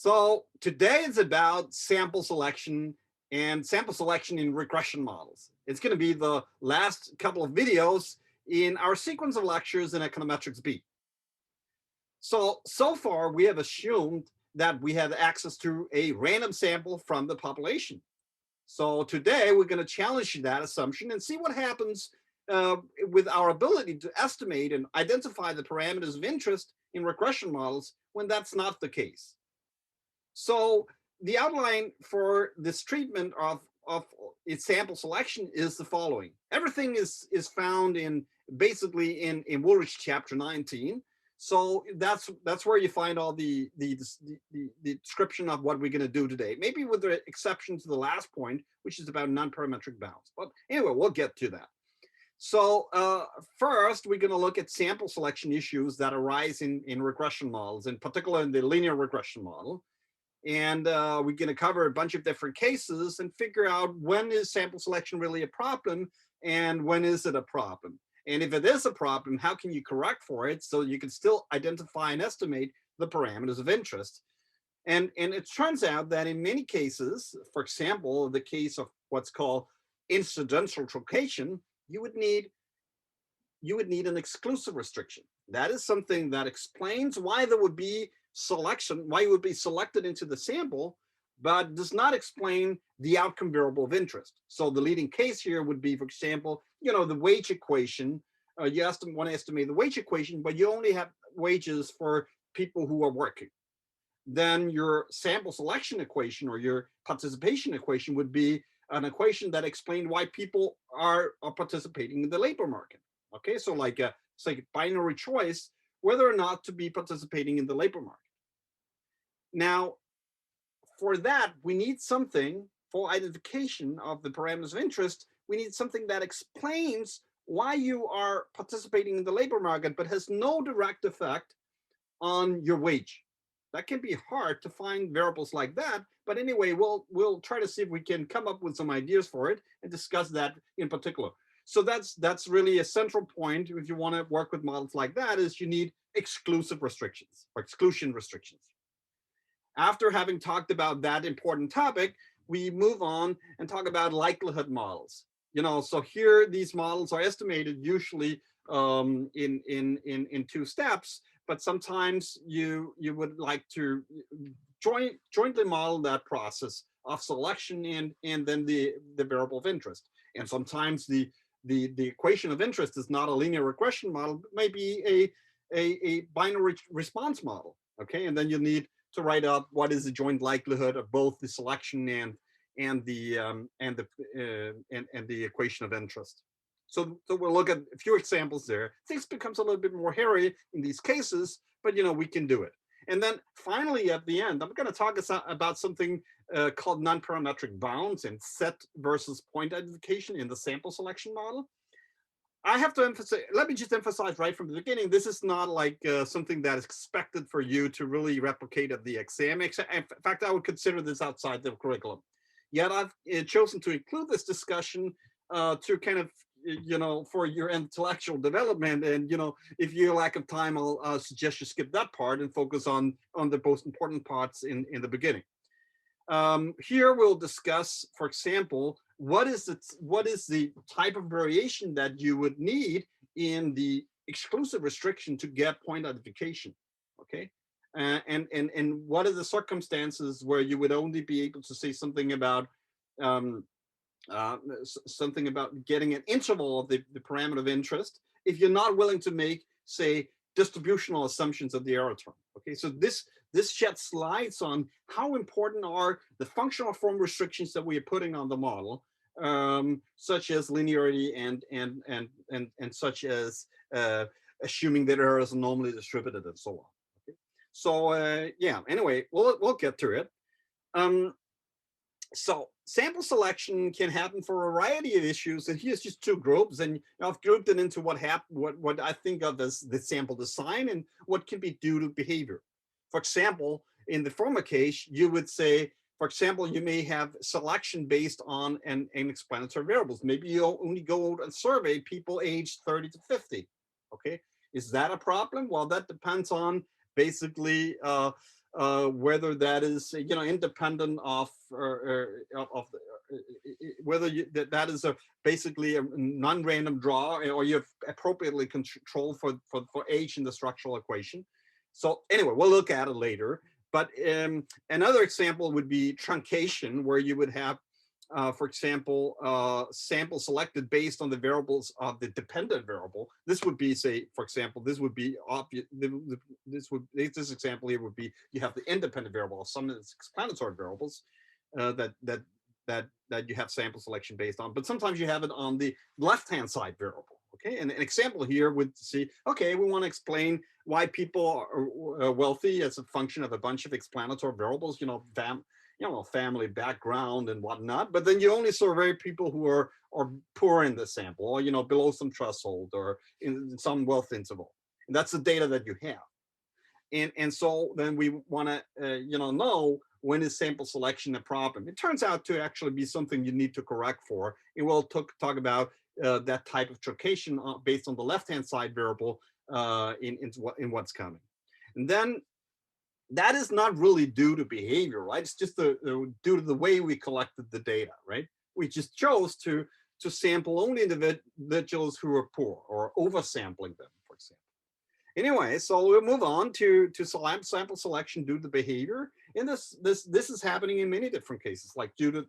So today is about sample selection and sample selection in regression models. It's going to be the last couple of videos in our sequence of lectures in Econometrics B. So far we have assumed that we have access to a random sample from the population. So today we're going to challenge that assumption and see what happens with our ability to estimate and identify the parameters of interest in regression models when that's not the case. So the outline for this treatment of its sample selection is the following. Everything is found in basically in Woolrich chapter 19. So that's where you find all the description of what we're going to do today. Maybe with the exception to the last point, which is about non-parametric bounds. But anyway, we'll get to that. So first, we're going to look at sample selection issues that arise in regression models, in particular in the linear regression model. And we're going to cover a bunch of different cases and figure out when is sample selection really a problem and when is it a problem. And if it is a problem, how can you correct for it so you can still identify and estimate the parameters of interest? And it turns out that in many cases, for example, the case of what's called incidental truncation, you would need an exclusive restriction. That is something that explains why there would be selection, why you would be selected into the sample, but does not explain the outcome variable of interest. So the leading case here would be, for example, the wage equation. You want to estimate the wage equation, but you only have wages for people who are working. Then your sample selection equation or your participation equation would be an equation that explained why people are participating in the labor market. Okay, so like a binary choice whether or not to be participating in the labor market. Now, for that, we need something for identification of the parameters of interest. We need something that explains why you are participating in the labor market, but has no direct effect on your wage. That can be hard to find variables like that. But anyway, we'll try to see if we can come up with some ideas for it and discuss that in particular. So that's really a central point if you want to work with models like that, is you need exclusive restrictions or exclusion restrictions. After having talked about that important topic, we move on and talk about likelihood models. So here these models are estimated usually in two steps, but sometimes you would like to jointly model that process of selection and then the variable of interest. And sometimes the equation of interest is not a linear regression model, but maybe a binary response model. Okay, and then you need to write up what is the joint likelihood of both the selection and the equation of interest. So we'll look at a few examples there. Things becomes a little bit more hairy in these cases, but we can do it. And then finally, at the end, I'm going to talk about something called non-parametric bounds and set versus point identification in the sample selection model. I have to emphasize, let me just emphasize right from the beginning, this is not like something that is expected for you to really replicate at the exam. In fact, I would consider this outside the curriculum. Yet I've chosen to include this discussion to kind of, for your intellectual development. And, if you lack of time, I'll suggest you skip that part and focus on the most important parts in the beginning. Here we'll discuss, for example, what is the type of variation that you would need in the exclusive restriction to get point identification, okay? And what are the circumstances where you would only be able to say something about getting an interval of the parameter of interest if you're not willing to make, say, distributional assumptions of the error term. Okay, so this sheds lights on how important are the functional form restrictions that we are putting on the model, such as linearity and such as assuming that errors are normally distributed and so on. Okay? So yeah, anyway, we'll get to it. So sample selection can happen for a variety of issues, and here's just two groups, and I've grouped it into what I think of as the sample design and what can be due to behavior. For example, in the former case, you would say, for example, you may have selection based on an explanatory variables. Maybe you only go out and survey people aged 30 to 50. Okay, is that a problem? Well, that depends on basically whether that is independent of whether that is basically a non-random draw, or you've appropriately controlled for age in the structural equation. So anyway, we'll look at it later. But another example would be truncation, where you would have, for example, sample selected based on the variables of the dependent variable. This would be, say, for example, this would be obvious. This example here would be, you have the independent variable of some of the explanatory variables that you have sample selection based on. But sometimes you have it on the left-hand side variable. Okay, and an example here would see, okay, we want to explain why people are wealthy as a function of a bunch of explanatory variables, family background and whatnot. But then you only survey people who are poor in the sample, or below some threshold, or in some wealth interval. And that's the data that you have. And so then we want to know, when is sample selection a problem? It turns out to actually be something you need to correct for. And we'll talk about that type of truncation based on the left-hand side variable in what's coming. And then that is not really due to behavior, right? It's just due to the way we collected the data, right? We just chose to sample only individuals who are poor, or oversampling them, for example. Anyway, so we'll move on to sample selection due to behavior. And this is happening in many different cases, like due to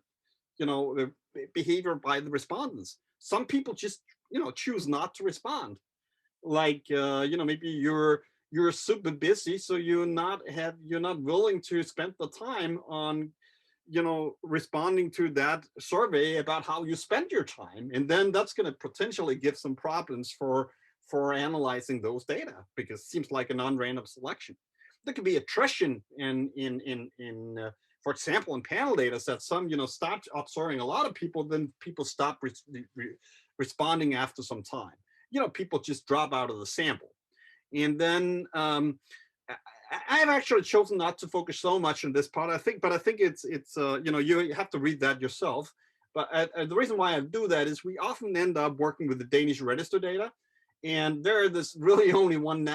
the behavior by the respondents. Some people just choose not to respond. Like maybe you're super busy, so you're not willing to spend the time on responding to that survey about how you spend your time, and then that's going to potentially give some problems for analyzing those data, because it seems like a non-random selection. There could be attrition in for example, in panel data sets. Some start observing a lot of people, then people stop responding after some time. People just drop out of the sample. And then I've actually chosen not to focus so much on this part. I think it's you have to read that yourself. But the reason why I do that is we often end up working with the Danish register data, and there's really only one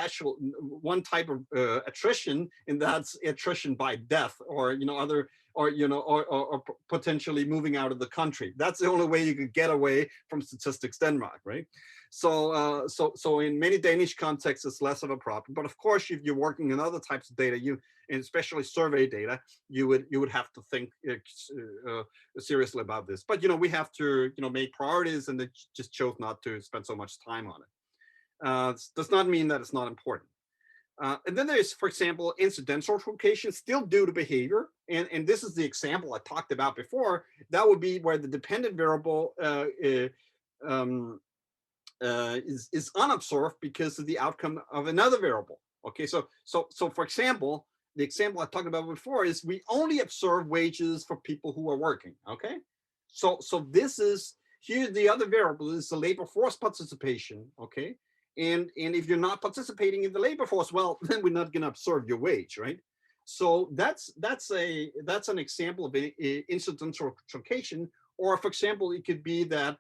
type of attrition, and that's attrition by death, or or potentially moving out of the country. That's the only way you could get away from Statistics Denmark, right? So so in many Danish contexts, it's less of a problem. But of course, if you're working in other types of data, and especially survey data, you would have to think seriously about this. But we have to make priorities, and they just chose not to spend so much time on it. Does not mean that it's not important. And then there's, for example, incidental truncation, still due to behavior. And this is the example I talked about before. That would be where the dependent variable is unobserved because of the outcome of another variable. Okay, so for example, the example I talked about before is we only observe wages for people who are working. Okay, so this is, here the other variable is the labor force participation. Okay, and if you're not participating in the labor force, well, then we're not going to observe your wage, right? So that's an example of incidental truncation. Or for example, it could be that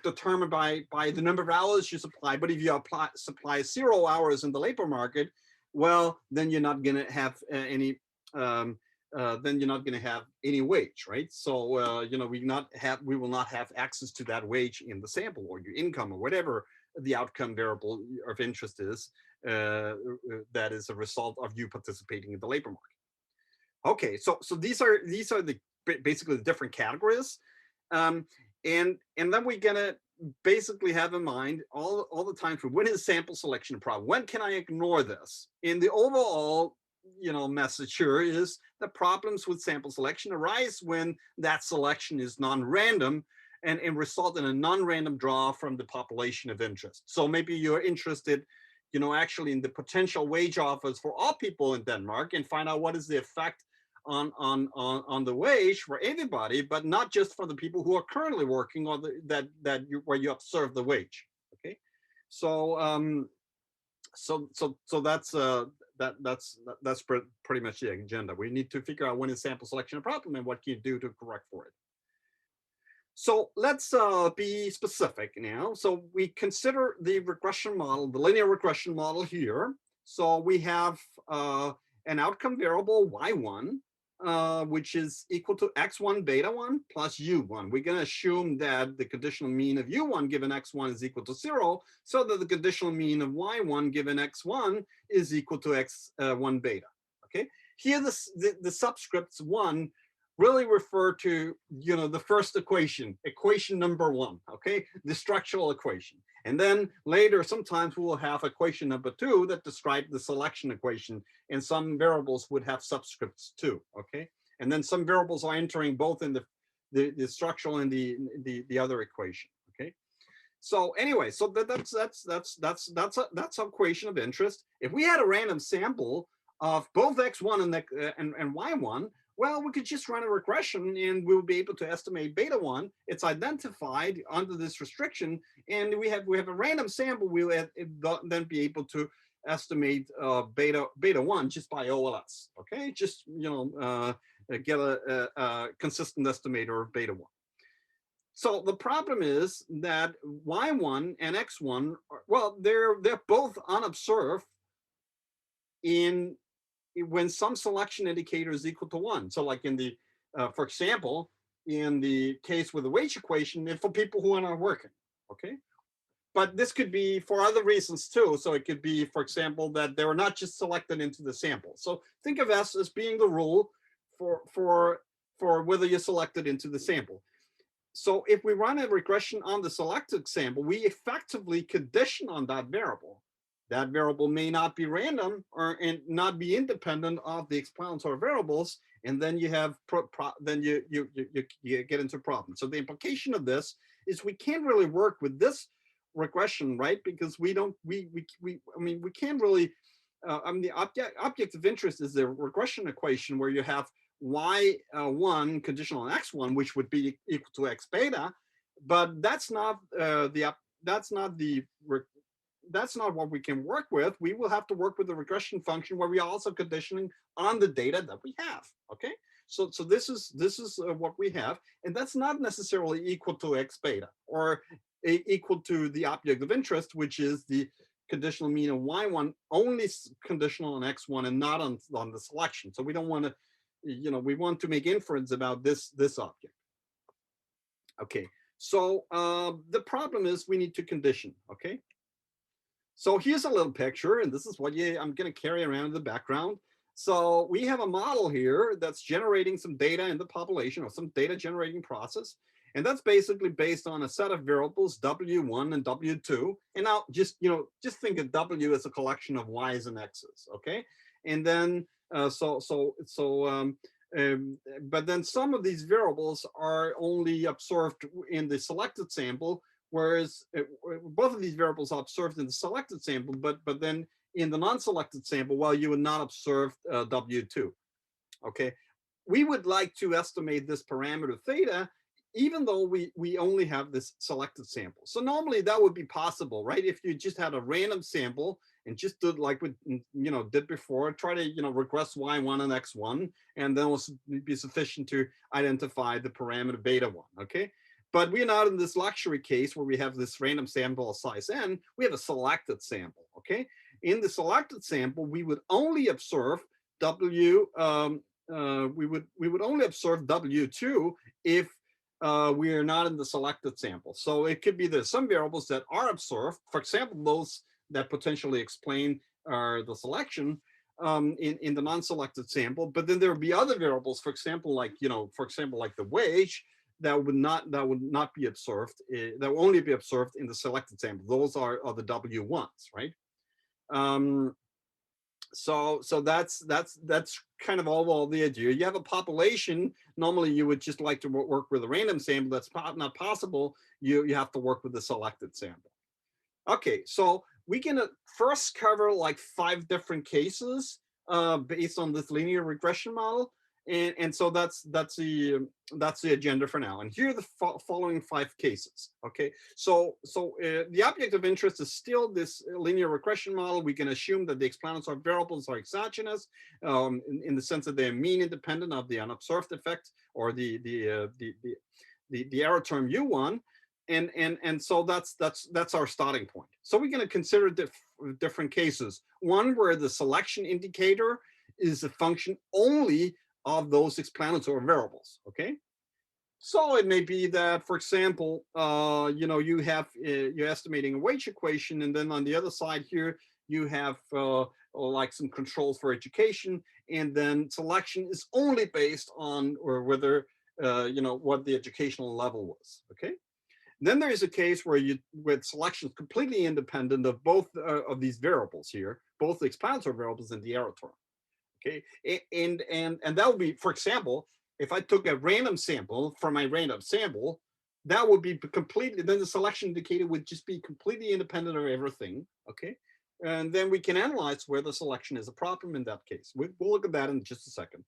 determined by the number of hours you supply. But if you supply 0 hours in the labor market, well, then you're not going to have any. Then you're not going to have any wage, right? So we will not have access to that wage in the sample, or your income, or whatever the outcome variable of interest is, that is a result of you participating in the labor market. Okay, so these are the basically the different categories, and then we're gonna basically have in mind all the time for when is sample selection a problem? When can I ignore this? In the overall message here is the problems with sample selection arise when that selection is non-random and result in a non-random draw from the population of interest. So maybe you're interested, actually in the potential wage offers for all people in Denmark, and find out what is the effect on the wage for everybody, but not just for the people who are currently working, or where you observe the wage. Okay, so that's pretty much the agenda. We need to figure out when is sample selection a problem, and what can you do to correct for it. So let's be specific now. So we consider the regression model, the linear regression model here. So we have an outcome variable y1, which is equal to x1 beta 1 plus u1. We're going to assume that the conditional mean of u1 given x1 is equal to 0, so that the conditional mean of y1 given x1 is equal to x1 beta. Okay, here the subscripts 1 really refer to, the first equation number 1, okay, the structural equation. And then later, sometimes we will have equation number 2 that describe the selection equation, and some variables would have subscripts 2, okay? And then some variables are entering both in the structural and the other equation, okay? So anyway, so that's our equation of interest. If we had a random sample of both x1 and y1, well, we could just run a regression and we would be able to estimate beta 1. It's identified under this restriction, and we have a random sample. We'll then be able to estimate beta 1 just by OLS. Okay, just get a consistent estimator of beta 1. So the problem is that y1 and x1, they're both unobserved when some selection indicator is equal to 1. So like in for example, in the case with the wage equation, and for people who are not working, okay? But this could be for other reasons too. So it could be, for example, that they were not just selected into the sample. So think of S as being the rule for whether you're selected into the sample. So if we run a regression on the selected sample, we effectively condition on that variable. That variable may not be random and not be independent of the explanatory variables, and then you have then you get into problems. So the implication of this is we can't really work with this regression, right? Because we can't really. The object of interest is the regression equation where you have y1 conditional on x1, which would be equal to x beta, but that's not what we can work with. We will have to work with the regression function where we are also conditioning on the data that we have. Okay, so this is what we have, and that's not necessarily equal to x beta or equal to the object of interest, which is the conditional mean of y1 only conditional on x1 and not on the selection. So we don't want to, we want to make inference about this object. Okay, so the problem is we need to condition. Okay. So here's a little picture, and this is what I'm going to carry around in the background. So we have a model here that's generating some data in the population, or some data generating process. And that's basically based on a set of variables, W1 and W2. And now just think of W as a collection of Y's and X's, okay? And then, but then some of these variables are only observed in the selected sample, whereas both of these variables are observed in the selected sample, but then in the non-selected sample, well, you would not observe W2, okay? We would like to estimate this parameter theta, even though we only have this selected sample. So normally that would be possible, right? If you just had a random sample and just did like we did before, try to regress y1 and x1, and then it will be sufficient to identify the parameter beta 1, okay? But we're not in this luxury case where we have this random sample of size n. We have a selected sample, okay? In the selected sample, we would only observe we would only observe W2 if we are not in the selected sample. So it could be there's some variables that are observed, for example, those that potentially explain the selection in the non-selected sample, but then there would be other variables, for example, like the wage, that would not be observed, that will only be observed in the selected sample. Those are the W1s, right? So that's kind of all the idea. You have a population. Normally, you would just like to work with a random sample. That's not possible. You have to work with the selected sample. Okay, so we can first cover like 5 different cases based on this linear regression model. And so that's the agenda for now. And here are the following 5 cases. Okay, so the object of interest is still this linear regression model. We can assume that the explanatory variables are exogenous in the sense that they're mean independent of the unobserved effect or the error term U1. And so that's our starting point. So we're going to consider different cases. One where the selection indicator is a function only of those explanatory variables, okay? So it may be that, for example, you have, you're estimating a wage equation, and then on the other side here, you have like some controls for education, and then selection is only based on or whether, what the educational level was, okay? Then there is a case where with selection is completely independent of both of these variables here, both the explanatory variables and the error term. Okay, and that would be, for example, if I took a random sample from my random sample, that would be completely, then the selection indicator would just be completely independent of everything. Okay, and then we can analyze where the selection is a problem in that case. We'll look at that in just a second.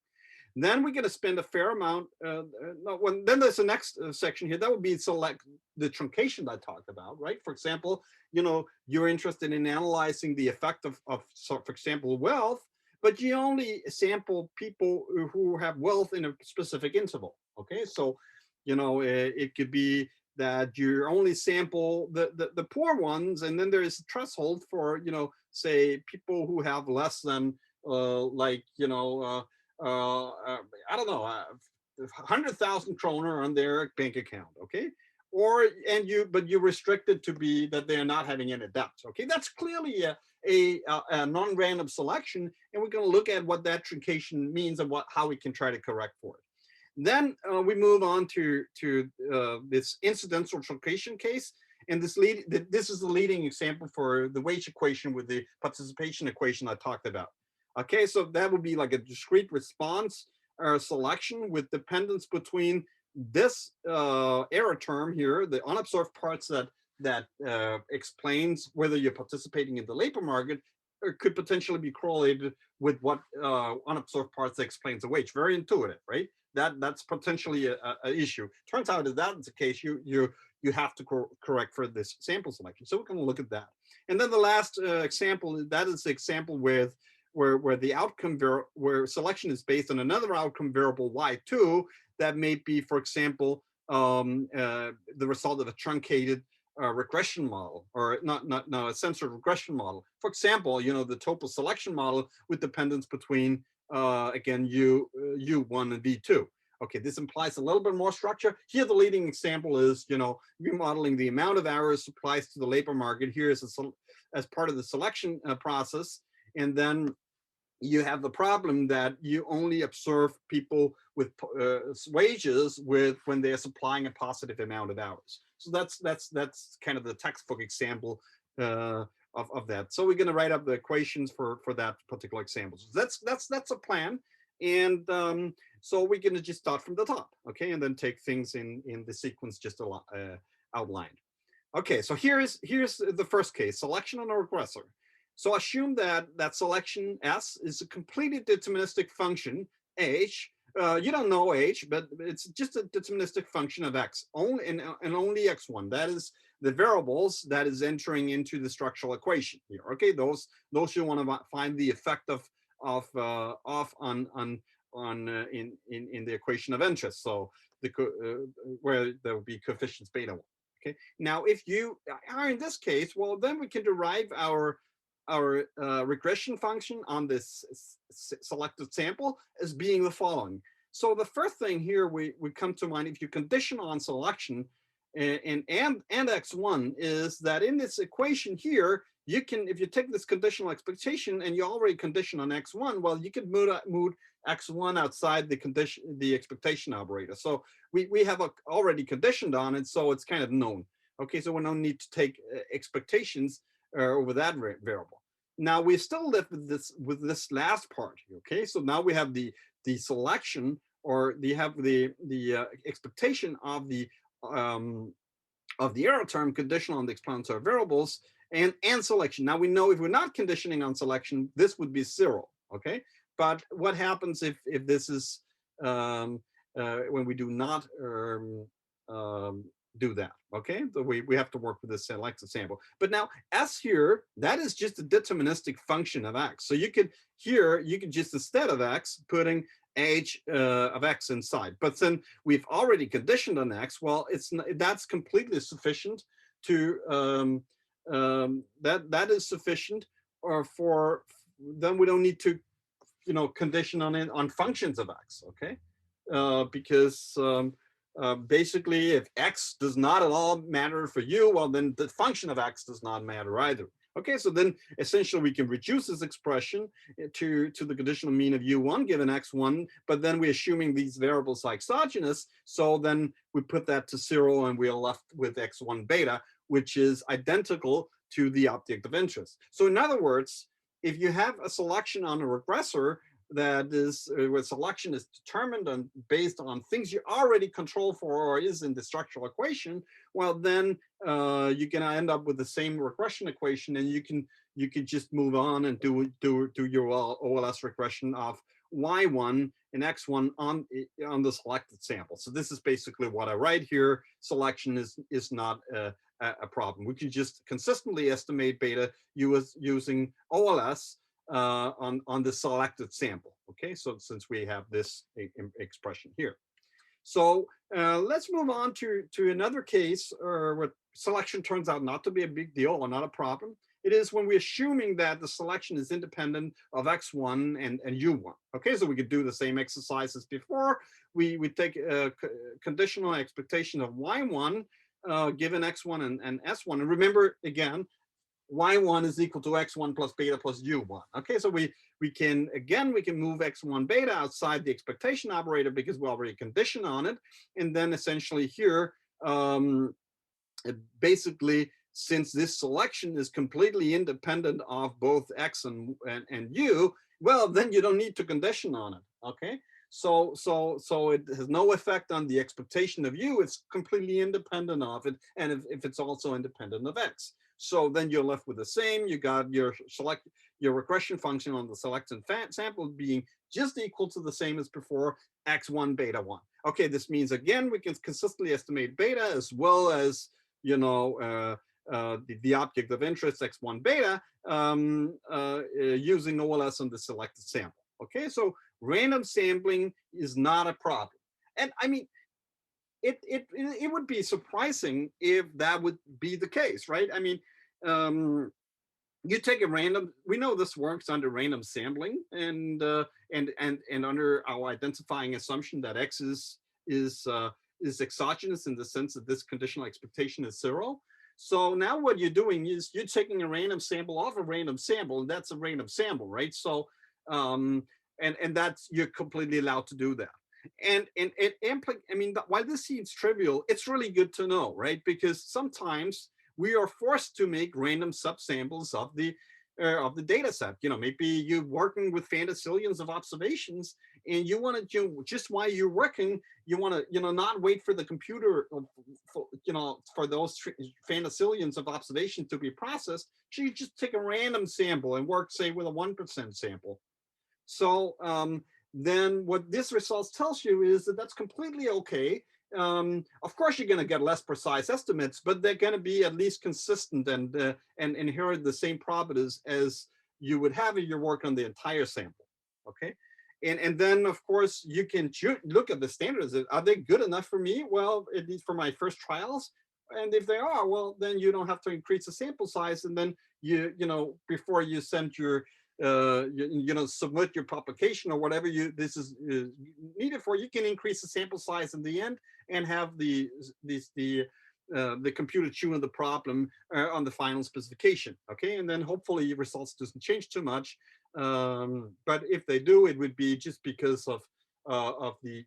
Then we're going to spend a fair amount. Then there's the next section here. That would be select the truncation that I talked about, right? For example, you're interested in analyzing the effect of so for example, wealth, but you only sample people who have wealth in a specific interval. Okay, so it could be that you only sample the poor ones, and then there is a threshold for say people who have less than I don't know, 100,000 kroner on their bank account, okay? But you restrict it to be that they're not having any debt, okay? That's clearly a non-random selection, and we're going to look at what that truncation means and how we can try to correct for it. Then we move on to this incidental truncation case, and this is the leading example for the wage equation with the participation equation I talked about. Okay, so that would be like a discrete response selection with dependence between this error term here, the unobserved parts that explains whether you're participating in the labor market, or could potentially be correlated with what unobserved parts that explains the wage. Very intuitive, right? That's potentially a issue. Turns out if that's the case, you have to correct for this sample selection. So we're going to look at that. And then the last example, that is the example with where the outcome where selection is based on another outcome variable y2 that may be, for example, the result of a truncated regression model, or not a censored regression model. For example, the total selection model with dependence between again u1 and v2. Okay, this implies a little bit more structure. Here, the leading example is, remodeling the amount of hours supplies to the labor market. Here is as part of the selection process. And then you have the problem that you only observe people with wages when they're supplying a positive amount of hours. So that's kind of the textbook example of that. So we're going to write up the equations for that particular example. So that's a plan. And so we're going to just start from the top, okay, and then take things in the sequence just outlined. Okay, so here's the first case: selection on a regressor. So assume that selection S is a completely deterministic function H. You don't know H, but it's just a deterministic function of X, only and only X1. That is the variables that is entering into the structural equation here. Okay, those you want to find the effect of in the equation of interest. So where there will be coefficients beta 1. Okay, now if you are in this case, well, then we can derive our regression function on this selected sample as being the following. So the first thing here we come to mind, if you condition on selection and x1, is that in this equation here, you can, if you take this conditional expectation and you already condition on x1, well, you can move x1 outside the expectation operator. So we have already conditioned on it, so it's kind of known. Okay, so we don't need to take expectations over that variable. Now we still live with this last part. Okay, so now we have the selection, or you have the expectation of the error term conditional on the explanatory variables and selection. Now we know if we're not conditioning on selection, this would be 0. Okay, but what happens if this is when we do not do that? Okay, so we have to work with this selected sample. But now S here, that is just a deterministic function of X. So you could just, instead of X, putting H of X inside. But then we've already conditioned on X. Well, that's completely sufficient to that is sufficient, or for then we don't need to condition on it on functions of x. Okay, because basically if x does not at all matter for you, well then the function of x does not matter either. Okay, so then essentially we can reduce this expression to the conditional mean of u1 given x1, but then we're assuming these variables are exogenous, so then we put that to 0 and we're left with x1 beta, which is identical to the object of interest. So in other words, if you have a selection on a regressor that is where selection is determined and based on things you already control for or is in the structural equation, well then you're going to end up with the same regression equation, and you can just move on and do your OLS regression of y1 and x1 on the selected sample. So this is basically what I write here. Selection is not a problem. We can just consistently estimate beta using OLS on the selected sample. Okay, so since we have this expression here. So let's move on to another case where selection turns out not to be a big deal or not a problem. It is when we're assuming that the selection is independent of x1 and u1. Okay, so we could do the same exercise as before. We take a conditional expectation of y1 given x1 and s1. And remember, again, y1 is equal to x1 plus beta plus u1. Okay, so we can move x1 beta outside the expectation operator because we already conditioned on it. And then essentially here, basically, since this selection is completely independent of both x and u, well, then you don't need to condition on it. Okay, so it has no effect on the expectation of u. It's completely independent of it, and if it's also independent of x. So then you're left with the same. You got your regression function on the selected sample being just equal to the same as before, x1 beta 1. Okay, this means again we can consistently estimate beta as well as the object of interest x1 beta using OLS on the selected sample. Okay, so random sampling is not a problem. And I mean, it would be surprising if that would be the case, right? I mean, you take a random. We know this works under random sampling, and under our identifying assumption that x is exogenous in the sense that this conditional expectation is 0. So now what you're doing is you're taking a random sample off a random sample, and that's a random sample, right? So and that's, you're completely allowed to do that. And I mean, while this seems trivial, it's really good to know, right? Because sometimes we are forced to make random subsamples of the data set. Maybe you're working with fantasillions of observations, and you want to just while you're working, you want to not wait for the computer for those fantasillions of observations to be processed. So you just take a random sample and work, say, with a 1% sample. So then what this result tells you is that that's completely okay. Of course, you're going to get less precise estimates, but they're going to be at least consistent and inherit the same properties as you would have if you're working on the entire sample. Okay, and then of course you can look at the standards. Are they good enough for me? Well, at least for my first trials. And if they are, well, then you don't have to increase the sample size. And then before you send your submit your publication or whatever this is needed for, you can increase the sample size in the end and have the computer tune the problem on the final specification. Okay, and then hopefully your results doesn't change too much. But if they do, it would be just because of the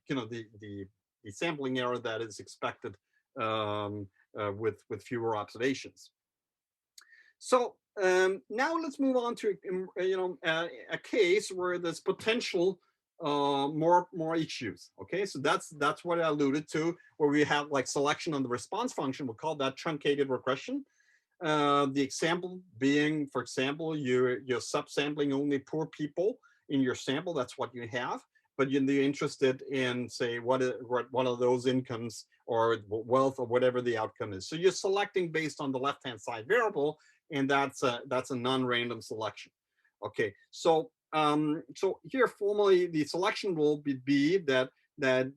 sampling error that is expected with fewer observations. So now let's move on to a case where there's potential more issues. Okay, so that's what I alluded to, where we have like selection on the response function. We'll call that truncated regression. The example being, for example, you're subsampling only poor people in your sample. That's what you have. But you're interested in, say, what are those incomes or wealth or whatever the outcome is. So you're selecting based on the left-hand side variable, and that's a non-random selection. Okay, so here formally the selection will be that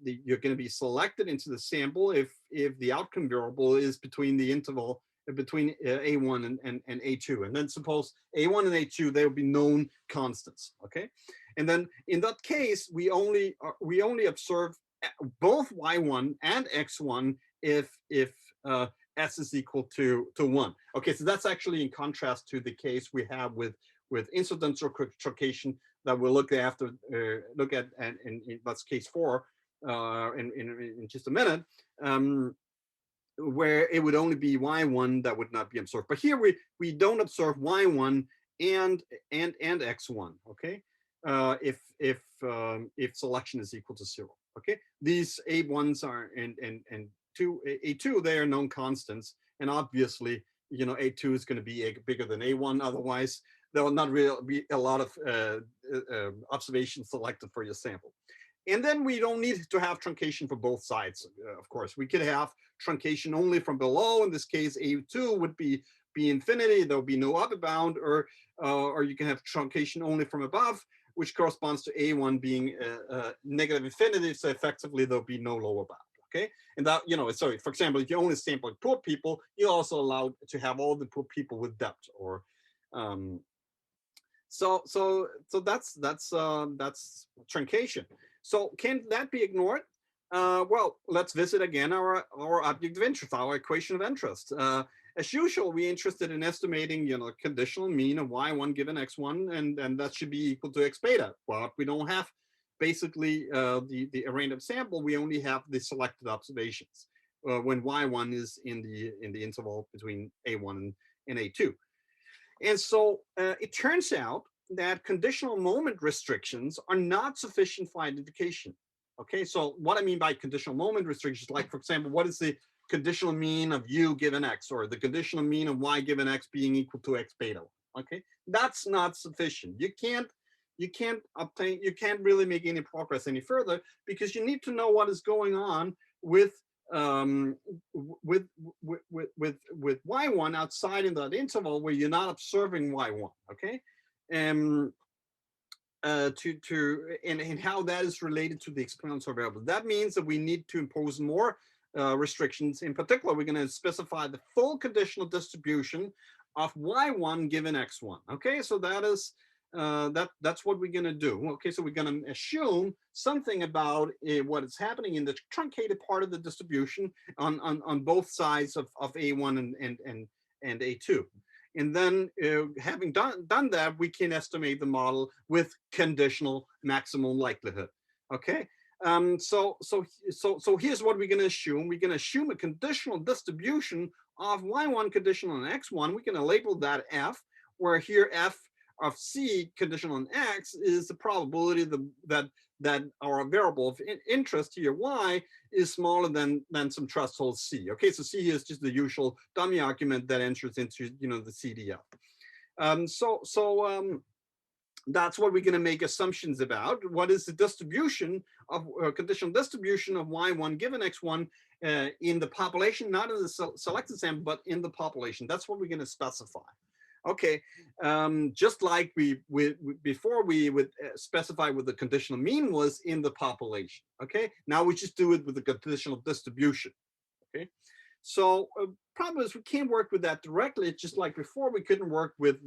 you're going to be selected into the sample if the outcome variable is between the interval between A1 and A2. And then suppose A1 and A2, they will be known constants, okay? And then in that case, we only observe both Y1 and X1 if S is equal to 1. Okay, so that's actually in contrast to the case we have with incidental truncation that we'll look at in that's case 4 in just a minute, where it would only be Y1 that would not be observed. But here we don't observe Y1 and X1, okay? If selection is equal to 0, okay? These A1s are and A2, they are known constants, and obviously, you know, A2 is going to be bigger than A1. Otherwise, there will not really be a lot of observations selected for your sample. And then we don't need to have truncation for both sides, of course. We could have truncation only from below. In this case, A2 would be infinity. There'll be no upper bound, or you can have truncation only from above, which corresponds to A1 being negative infinity. So effectively, there'll be no lower bound. Okay, and that, you know, sorry, for example, if you only sample poor people, you're also allowed to have all the poor people with depth, or so that's truncation. So can that be ignored? Well, let's visit again our object of interest, our equation of interest. As usual, we're interested in estimating, you know, conditional mean of Y1 given X1, and that should be equal to X beta. But we don't have basically the random sample. We only have the selected observations when Y1 is in the interval between A1 and A2. And so it turns out that conditional moment restrictions are not sufficient for identification. Okay, so what I mean by conditional moment restrictions, like, for example, what is the conditional mean of U given X, or the conditional mean of Y given X being equal to X beta? Okay, that's not sufficient. You can't really make any progress any further, because you need to know what is going on with Y1 outside in that interval where you're not observing Y1, okay? And how that is related to the experimental variable. That means that we need to impose more restrictions. In particular, we're going to specify the full conditional distribution of Y1 given X1. Okay, so that is that's what we're going to do. Okay, so we're going to assume something about what is happening in the truncated part of the distribution on both sides of A1 and A2. And then having done that, we can estimate the model with conditional maximum likelihood. Okay, so here's what we're going to assume. We're going to assume a conditional distribution of Y1 conditional on X1. We're going to label that F, where here F of C conditional on X is the probability that our variable of interest here, Y, is smaller than some threshold C. Okay, so C is just the usual dummy argument that enters into, you know, the CDF. That's what we're going to make assumptions about. What is the distribution of conditional distribution of Y1 given X1 in the population, not in the selected sample, but in the population? That's what we're going to specify. Okay, just like before we would specify what the conditional mean was in the population. Okay, now we just do it with the conditional distribution. Okay, so problem is we can't work with that directly. It's just like before, we couldn't work with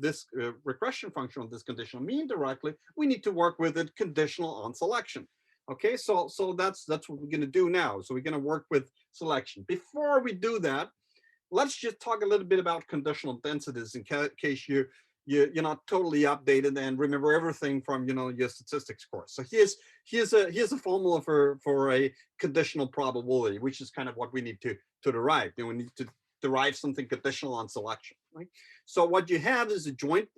this regression function on this conditional mean directly. We need to work with it conditional on selection. Okay, so that's what we're going to do now. So we're going to work with selection. Before we do that, let's just talk a little bit about conditional densities in case you're not totally updated and remember everything from, you know, your statistics course. So here's a formula for a conditional probability, which is kind of what we need to derive. You know, we need to derive something conditional on selection, right? So what you have is a joint.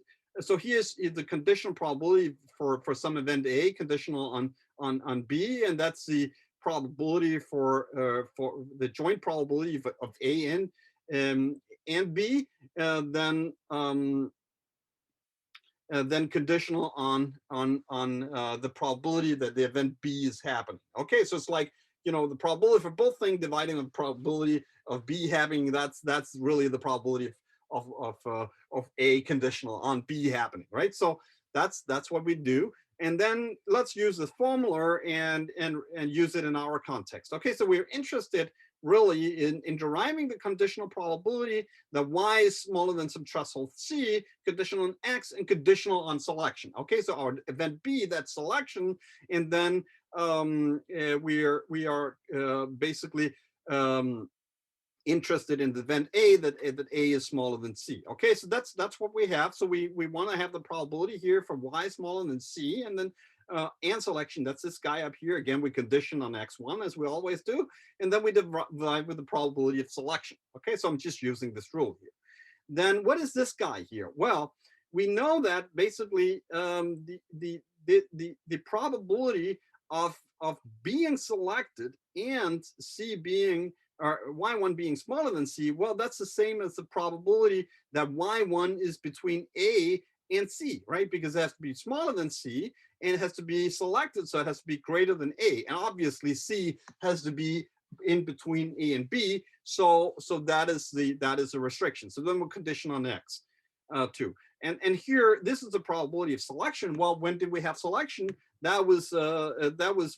So here's the conditional probability for some event A conditional on B, and that's the probability for the joint probability of A and B, then conditional on the probability that the event B is happening. Okay, so it's like, you know, the probability for both things dividing the probability of B happening. That's really the probability of A conditional on B happening, right? So that's what we do. And then let's use this formula and use it in our context. Okay, so we're interested really in deriving the conditional probability that y is smaller than some threshold c, conditional on x, and conditional on selection. Okay, so our event B, that's selection, and then we are basically interested in the event A, that A is smaller than C. Okay, so that's what we have. So we want to have the probability here for y smaller than C, and then and selection, that's this guy up here. Again, we condition on x1 as we always do, and then we divide with the probability of selection. Okay, so I'm just using this rule here. Then what is this guy here? Well, we know that basically the probability of being selected and C being, or y1 being smaller than C, well, that's the same as the probability that y1 is between A and C, right? Because it has to be smaller than C, and it has to be selected, so it has to be greater than A. And obviously C has to be in between A and B, so that is a restriction. So then we'll condition on X too. And here, this is the probability of selection. Well, when did we have selection? That was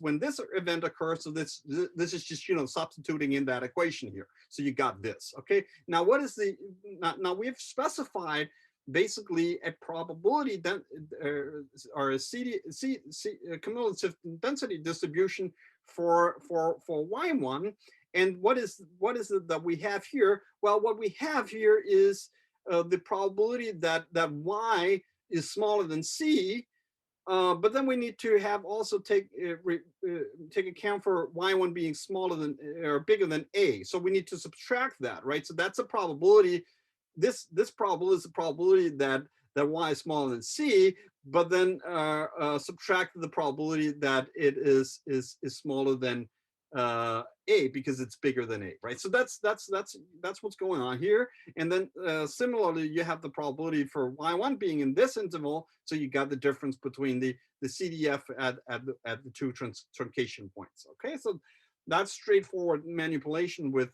when this event occurs. So this is just, you know, substituting in that equation here. So you got this. Okay. Now what is the now we've specified basically a probability or a cumulative density distribution for y1. And what is it that we have here? Well, what we have here is the probability that y is smaller than C, but then we need to have also take account for y1 being smaller than or bigger than A. So we need to subtract that, right? So that's a probability. This probability is a probability that y is smaller than C, but then subtract the probability that it is smaller than A, because it's bigger than A, right? So that's what's going on here. And then similarly, you have the probability for y1 being in this interval, so you got the difference between the CDF at the two truncation points. Okay, so that's straightforward manipulation with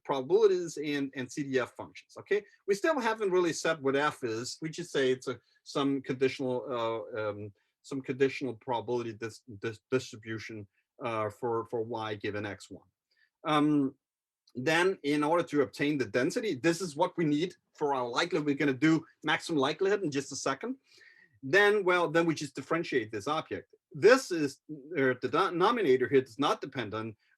probabilities and CDF functions. Okay, we still haven't really said what F is. We just say it's some conditional probability distribution for y given x1. Then in order to obtain the density, this is what we need for our likelihood. We're going to do maximum likelihood in just a second. Then we just differentiate this object. This is the denominator here does not depend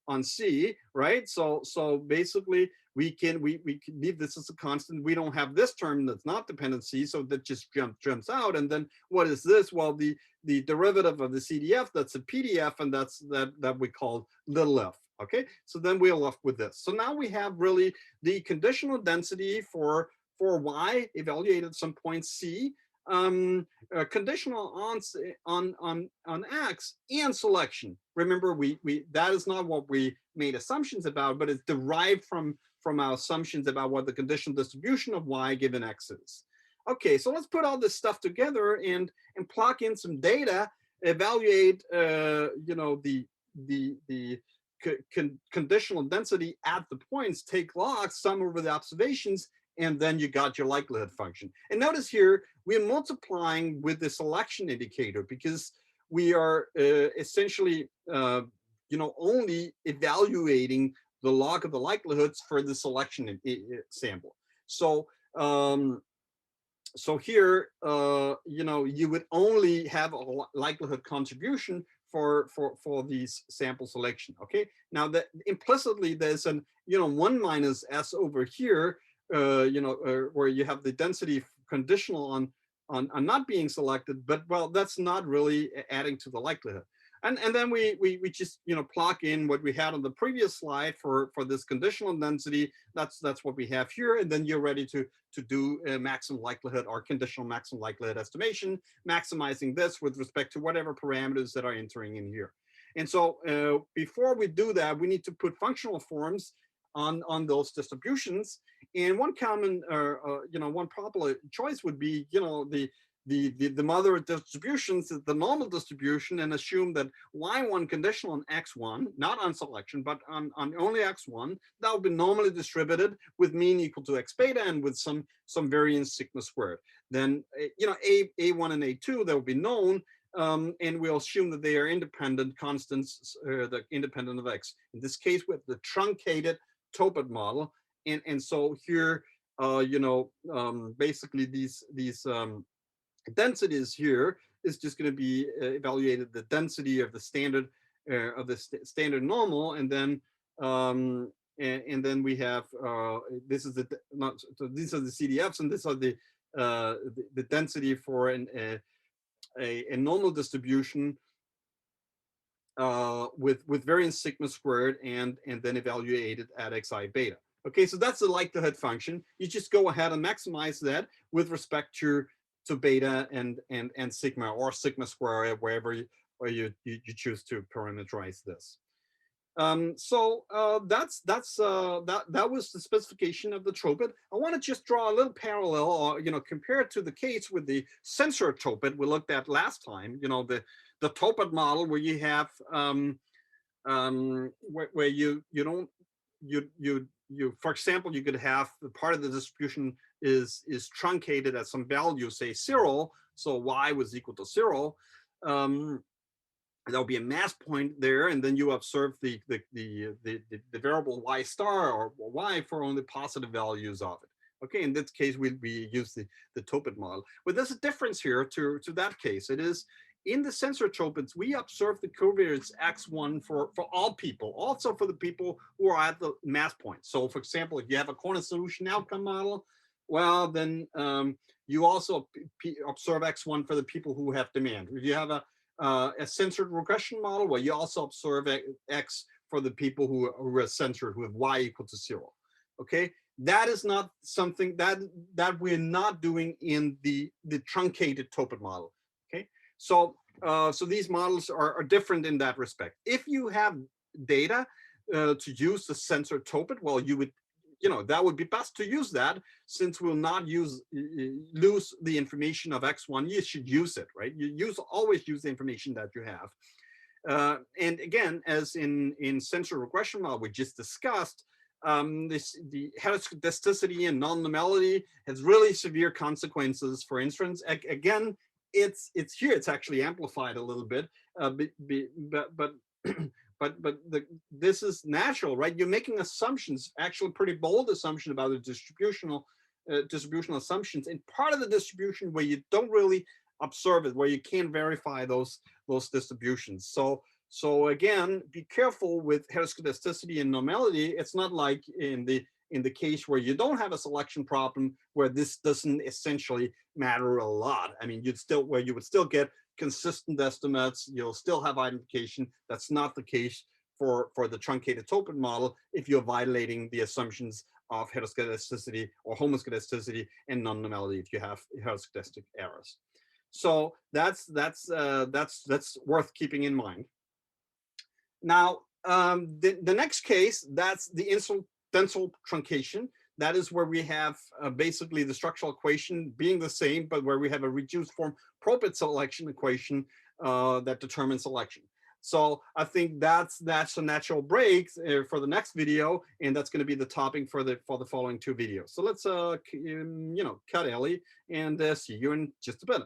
on C, right? So basically we can leave this as a constant. We don't have this term that's not dependent C, so that just jumps out. And then what is this? Well, the derivative of the CDF, that's a PDF, and that's that we call little f. Okay, so then we're left with this. So now we have really the conditional density for y evaluated at some point C, conditional on X, and selection. Remember, we that is not what we made assumptions about, but it's derived from our assumptions about what the conditional distribution of y given X is. Okay, so let's put all this stuff together and plug in some data, evaluate the conditional density at the points, take logs, sum over the observations, and then you got your likelihood function. And notice here, we're multiplying with the selection indicator because we are essentially, only evaluating the log of the likelihoods for the selection sample. So, here, you would only have a likelihood contribution for these sample selection. Okay. Now that implicitly there's an 1 minus s over here, where you have the density conditional on not being selected, but well, that's not really adding to the likelihood. And then we just plug in what we had on the previous slide for this conditional density. That's what we have here, and then you're ready to do a maximum likelihood or conditional maximum likelihood estimation, maximizing this with respect to whatever parameters that are entering in here. And so before we do that, we need to put functional forms on those distributions. And one common one popular choice would be the mother distributions, the normal distribution, and assume that y1 conditional on x1, not on selection, but on only x1, that would be normally distributed with mean equal to x beta and with some variance sigma squared. Then a1 and a2, that will be known and we'll assume that they are independent constants, independent of x. In this case, with the truncated Topit model, and so here, basically these densities here is just going to be evaluated the density of the standard standard normal, and then then we have this is the not so these are the CDFs, and these are the density for a normal distribution with variance sigma squared, and then evaluated at xi beta. Okay, so that's the likelihood function. You just go ahead and maximize that with respect to beta and sigma, or sigma square, wherever you choose to parameterize this. So that was the specification of the Tropit. I want to just draw a little parallel, or compare it to the case with the sensor Tropit we looked at last time. The Topit model, where you have where you don't for example, you could have the part of the distribution is truncated at some value, say 0, so y was equal to 0. There'll be a mass point there, and then you observe the variable y star or y for only positive values of it. Okay, in this case, we use the Topit model. But there's a difference here to that case. It is in the sensor Topits, we observe the covariance x1 for all people, also for the people who are at the mass point. So for example, if you have a corner solution outcome model, well, then you also observe x1 for the people who have demand. If you have a censored regression model, where you also observe x for the people who are censored, who have y equal to 0. Okay, that is not something that we're not doing in the truncated Topit model. Okay, so these models are different in that respect. If you have data to use the censored Topit, well, you would, that would be best to use that, since we'll not lose the information of x1. You should use it, right? You always use the information that you have. And again, as in sensor regression model we just discussed, the heteroscedasticity and non-normality has really severe consequences for inference. Again, it's here. It's actually amplified a little bit, but this is natural, right? You're making assumptions, actually pretty bold assumption about the distributional assumptions, and part of the distribution where you don't really observe it, where you can't verify those distributions. So again, be careful with heteroscedasticity and normality. It's not like in the case where you don't have a selection problem, where this doesn't essentially matter a lot. I mean, you would still get consistent estimates, you'll still have identification. That's not the case for the truncated Topit model if you're violating the assumptions of heteroscedasticity or homoscedasticity and non-normality if you have heteroscedastic errors. So that's worth keeping in mind. Now, the next case, that's the incidental truncation. That is where we have basically the structural equation being the same, but where we have a reduced form Probit selection equation that determines selection. So I think that's a natural break for the next video, and that's going to be the topic for the following 2 videos. So let's cut Ellie, and see you in just a bit.